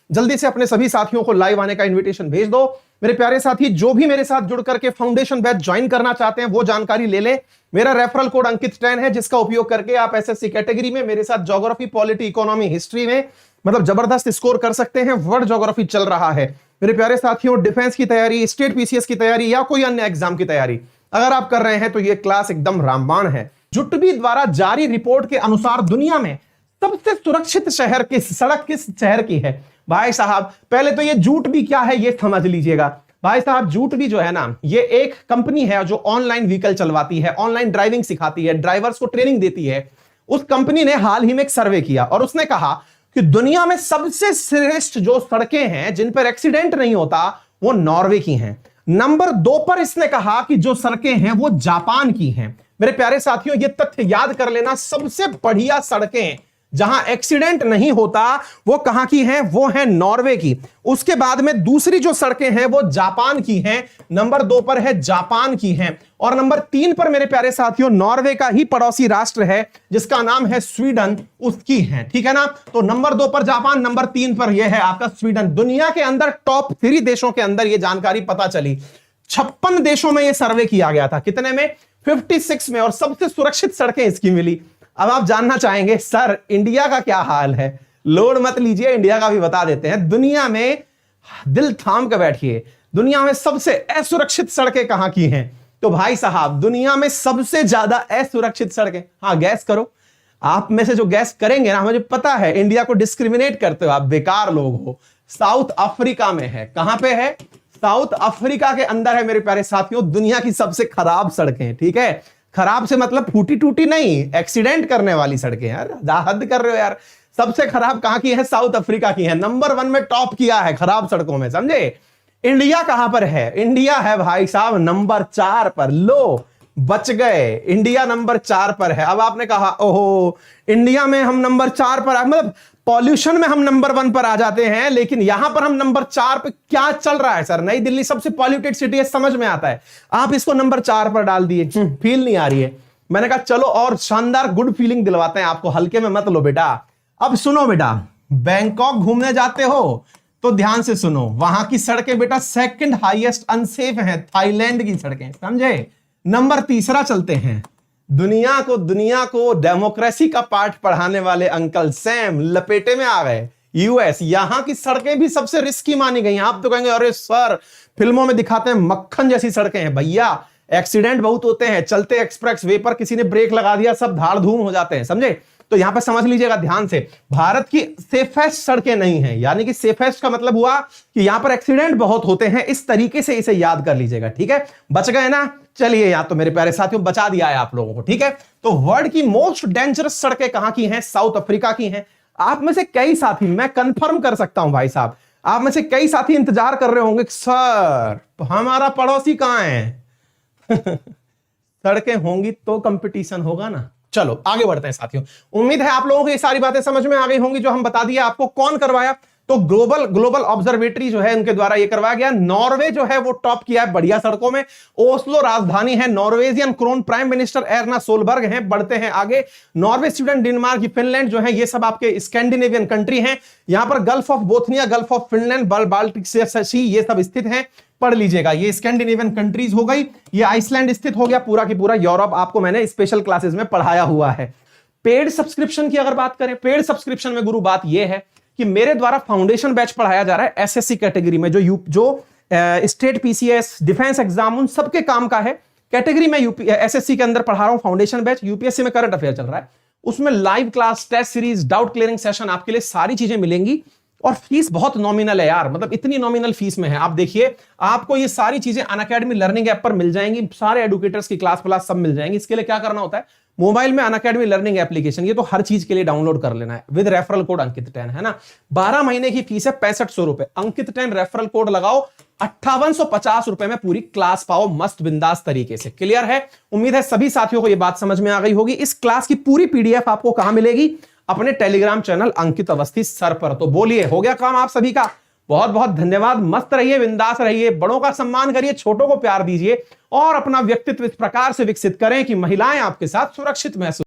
जल्दी से अपने सभी साथियों को लाइव आने का इन्विटेशन भेज दो। मेरे प्यारे साथी, जो भी मेरे साथ जुड़ करके फाउंडेशन बैच ज्वाइन करना चाहते हैं वो जानकारी ले ले। मेरा रेफरल कोड अंकित 10 है, जिसका उपयोग करके आप एसएससी कैटेगरी में मेरे साथ ज्योग्राफी, पॉलिटी, इकोनॉमी, हिस्ट्री में मतलब जबरदस्त स्कोर कर सकते हैं। वर्ल्ड ज्योग्राफी चल रहा है मेरे प्यारे साथियों। डिफेंस की तैयारी, स्टेट पीसीएस की तैयारी या कोई अन्य एग्जाम की तैयारी अगर आप कर रहे हैं तो यह क्लास एकदम रामबाण है। जुटबी द्वारा जारी रिपोर्ट के अनुसार दुनिया में सबसे सुरक्षित शहर सड़क किस शहर की है? भाई साहब, पहले तो ये जुटबी क्या है ये समझ लीजिएगा। भाई साहब, जुटबी जो है ना, ये एक कंपनी है जो ऑनलाइन व्हीकल चलवाती है, ऑनलाइन ड्राइविंग सिखाती है, ड्राइवर्स को ट्रेनिंग देती है। उस कंपनी ने हाल ही में एक सर्वे किया और उसने कहा कि दुनिया में सबसे श्रेष्ठ जो सड़कें हैं जिन पर एक्सीडेंट नहीं होता वो नॉर्वे की हैं। नंबर 2 पर इसने कहा कि जो सड़कें हैं वो जापान की हैं। मेरे प्यारे साथियों, ये तथ्य याद कर लेना, सबसे बढ़िया सड़कें जहां एक्सीडेंट नहीं होता वो कहां की हैं? वो है नॉर्वे की। उसके बाद में दूसरी जो सड़कें हैं वो जापान की हैं। नंबर 2 पर है जापान की हैं। और नंबर 3 पर मेरे प्यारे साथियों नॉर्वे का ही पड़ोसी राष्ट्र है जिसका नाम है स्वीडन, उसकी है। ठीक है ना? तो नंबर 2 पर जापान, नंबर 3 पर यह है आपका स्वीडन। दुनिया के अंदर टॉप 3 देशों के अंदर यह जानकारी पता चली। 56 देशों में यह सर्वे किया गया था। कितने में? 56 में। और सबसे सुरक्षित सड़कें इसकी मिली। अब आप जानना चाहेंगे सर इंडिया का क्या हाल है? लोड मत लीजिए, इंडिया का भी बता देते हैं। दुनिया में दिल थाम कर बैठिए, दुनिया में सबसे असुरक्षित सड़कें कहां की हैं? तो भाई साहब, दुनिया में सबसे ज्यादा असुरक्षित सड़कें, हाँ गैस करो। आप में से जो गैस करेंगे ना, मुझे पता है इंडिया को डिस्क्रिमिनेट करते हो आप, बेकार लोग हो। साउथ अफ्रीका में है। कहां पे है? साउथ अफ्रीका के अंदर है मेरे प्यारे साथियों दुनिया की सबसे खराब सड़कें। ठीक है? खराब से मतलब फूटी टूटी नहीं, एक्सीडेंट करने वाली सड़कें। यार हद कर रहे हो यार। सबसे खराब कहां की है? साउथ अफ्रीका की है। नंबर 1 में टॉप किया है खराब सड़कों में, समझे? इंडिया कहां पर है? इंडिया है भाई साहब नंबर 4 पर। लो, बच गए, इंडिया नंबर 4 पर है। अब आपने कहा ओहो, इंडिया में हम नंबर 4 पर, मतलब पॉल्यूशन में हम नंबर 1 पर आ जाते हैं, लेकिन यहां पर हम नंबर 4 पर क्या चल रहा है सर? नई दिल्ली सबसे पॉल्यूटेड सिटी है, समझ में आता है। आप इसको नंबर 4 पर डाल दिए, फील नहीं आ रही है। मैंने कहा चलो और शानदार गुड फीलिंग दिलवाते हैं आपको, हल्के में मत लो बेटा। अब सुनो बेटा, बैंकॉक घूमने जाते हो तो ध्यान से सुनो, वहां की सड़कें बेटा सेकंड हाईएस्ट अनसेफ हैं, थाईलैंड की सड़कें, समझे? नंबर 3 चलते हैं। दुनिया को डेमोक्रेसी का पाठ पढ़ाने वाले अंकल सैम लपेटे में आ गए। यूएस, यहां की सड़कें भी सबसे रिस्की मानी गई हैं। आप तो कहेंगे अरे सर फिल्मों में दिखाते हैं मक्खन जैसी सड़कें हैं। भैया एक्सीडेंट बहुत होते हैं, चलते एक्सप्रेस वे पर किसी ने ब्रेक लगा दिया, सब धाड़ धूम हो जाते हैं, समझे? तो यहां पर समझ लीजिएगा ध्यान से, भारत की सेफेस्ट सड़कें नहीं हैं। यानी कि सेफेस्ट का मतलब हुआ कि यहां पर एक्सीडेंट बहुत होते हैं। इस तरीके से इसे याद कर लीजिएगा। ठीक है? बच गए ना? चलिए, यहां तो मेरे प्यारे साथियों बचा दिया है आप लोगों को। ठीक है? तो वर्ल्ड की मोस्ट डेंजरस सड़कें कहां की हैं? साउथ अफ्रीका की हैं। आप में से कई साथी, मैं कंफर्म कर सकता हूं भाई साहब, आप में से कई साथी इंतजार कर रहे होंगे सर हमारा पड़ोसी कहां है? सड़कें होंगी तो कंपटीशन होगा ना। चलो आगे बढ़ते हैं साथियों। उम्मीद है आप लोगों को ये सारी बातें समझ में आ गई होंगी जो हम बता दिया आपको। कौन करवाया? तो ग्लोबल ऑब्जर्वेटरी जो है उनके द्वारा ये करवाया गया। नॉर्वे जो है वो टॉप किया है बढ़िया सड़कों में। ओस्लो राजधानी है। Norwegian krone prime minister Erna Solberg हैं। बढ़ते हैं आगे। नॉर्वे, स्वीडन, डेनमार्क, फिनलैंड जो है ये सब आपके स्कैंडिनेवियन कंट्री हैं। यहां पर gulf of Bothnia, gulf of Finland, Baltic sea ये सब स्थित हैं। पढ़ लीजिएगा, ये स्कैंडिनेवियन कंट्रीज हो गई। ये आइसलैंड स्थित हो गया। पूरा की पूरा यूरोप आपको मैंने स्पेशल क्लासेस में पढ़ाया हुआ है। पेड सब्सक्रिप्शन की अगर बात करें, पेड सब्सक्रिप्शन में गुरु बात यह है कि मेरे द्वारा फाउंडेशन बैच पढ़ाया जा रहा है एसएससी कैटेगरी में, जो स्टेट पीसीएस, डिफेंस एग्जाम, उन सबके काम का है। कैटेगरी में एसएससी के अंदर पढ़ा रहा हूं फाउंडेशन बैच। यूपीएससी में करंट अफेयर चल रहा है, उसमें live class, test series, doubt clearing session, आपके लिए सारी चीजें मिलेंगी। और फीस बहुत नॉमिनल है यार, मतलब इतनी नॉमिनल फीस में है। आप देखिए, आपको ये सारी चीजें अनअकैडमी लर्निंग ऐप पर मिल जाएंगी। सारे एडुकेटर्स की क्लास सब मिल जाएंगी। इसके लिए क्या करना होता है? मोबाइल में अनअकैडमी लर्निंग एप्लीकेशन, ये तो हर चीज के लिए डाउनलोड कर लेना है विद रेफरल कोड अंकित 10, है ना? 12 महीने की फीस है 6500 रुपए। अंकित 10 रेफरल कोड लगाओ, 5850 रुपए में पूरी क्लास पाओ मस्त बिंदास तरीके से। क्लियर है? उम्मीद है सभी साथियों को यह बात समझ में आ गई होगी। इस क्लास की पूरी पीडीएफ आपको कहां मिलेगी? अपने टेलीग्राम चैनल अंकित अवस्थी सर पर। तो बोलिए, हो गया काम आप सभी का? बहुत बहुत धन्यवाद। मस्त रहिए, बिंदास रहिए, बड़ों का सम्मान करिए, छोटों को प्यार दीजिए और अपना व्यक्तित्व इस प्रकार से विकसित करें कि महिलाएं आपके साथ सुरक्षित महसूस